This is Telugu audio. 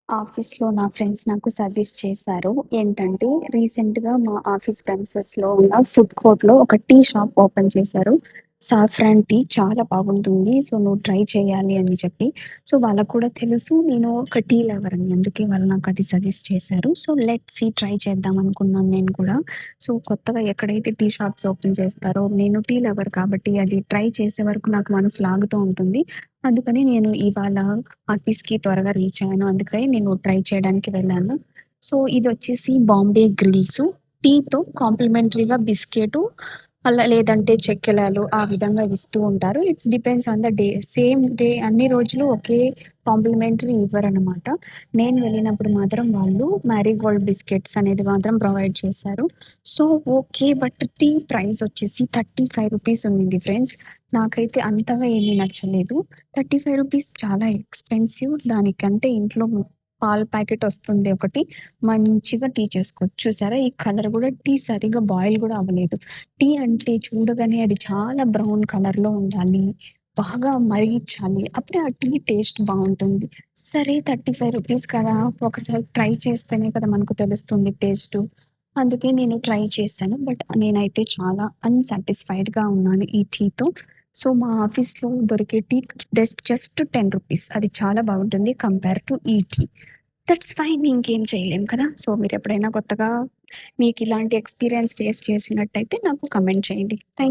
ఆఫీస్‌లో నా ఫ్రెండ్స్ నాకు సజెస్ట్ చేశారు. ఏంటంటే, రీసెంట్‌గా మా ఆఫీస్ ప్రెమిసెస్‌లో ఉన్న ఫుడ్ కోర్ట్‌లో ఒక టీ షాప్ ఓపెన్ చేశారు. సాఫ్రాన్ టీ చాలా బాగుంటుంది. సో, నువ్వు ట్రై చేయాలి అని చెప్పి. సో, వాళ్ళకి కూడా తెలుసు నేను ఒక టీ లవర్‌ని. అందుకే వాళ్ళు నాకది సజెస్ట్ చేశారు. సో, లెట్స్ సీ ట్రై చేద్దాం అనుకున్నాను నేను కూడా. సో, కొత్తగా ఎక్కడైతే టీ షాప్స్ ఓపెన్ చేస్తారో, నేను టీ లవర్ కాబట్టి అది ట్రై చేసే వరకు నాకు మనసు లాగుతూ ఉంటుంది. అందుకని నేను ఇవాళ ఆఫీస్‌కి త్వరగా రీచ్ అయ్యాను. అందుకని నేను ట్రై చేయడానికి వెళ్ళాను. సో, ఇదొచ్చేసి బాంబే గ్రిల్సు. టీతో కాంప్లిమెంటరీగా బిస్కెటు అలా లేదంటే చెక్కెలాలు ఆ విధంగా ఇస్తూ ఉంటారు. It's depends on the day. Same day అన్ని రోజులు ఒకే కాంప్లిమెంటరీ ఇవ్వరనమాట. నేను వెళ్ళినప్పుడు మాత్రం వాళ్ళు మ్యారీగోల్డ్ బిస్కెట్స్ అనేది మాత్రం ప్రొవైడ్ చేశారు. So, okay. But tea price వచ్చేసి రూ. 35 ఉండింది ఫ్రెండ్స్. నాకైతే అంతగా ఏమీ నచ్చలేదు. రూ. 35 చాలా ఎక్స్‌పెన్సివ్. దానికంటే ఇంట్లో పాల ప్యాకెట్ వస్తుంది ఒకటి. మంచిగా టీ చేసుకోవచ్చు. చూసారా? ఈ కలర్ గూడా టీ సరిగ్గా బాయిల్ గూడా అవ్వలేదు. టీ అంటే చూడగానే అది చాలా బ్రౌన్ కలర్‌లో ఉండాలి. బాగా మరిగిచ్చాలి. అప్పుడే ఆ టీ టేస్ట్ బావుంటుంది. సరే రూ. 35 కదా! ఒకసారి ట్రై చేస్తేనే కదా మనకు తెలుస్తుంది టేస్టు. అందుకే నేను ట్రై చేశాను. బట్ నేనైతే చాలా అన్‌సాటిస్ఫైడ్‌గా ఉన్నాను ఈ టీతో. సో, మా ఆఫీస్‌లో దొరికే టీ జస్ట్ రూ. 10 అది చాలా బాగుంటుంది కంపేర్ టు ఈ టీ. దట్స్ ఫైన్ ఇంకేం చేయలేం కదా! సో, మీరెప్పుడైనా కొత్తగా మీకిలాంటి ఎక్స్‌పీరియన్స్ ఫేస్ చేసినట్టయితే నాకు కమెంట్ చేయండి. థాంక్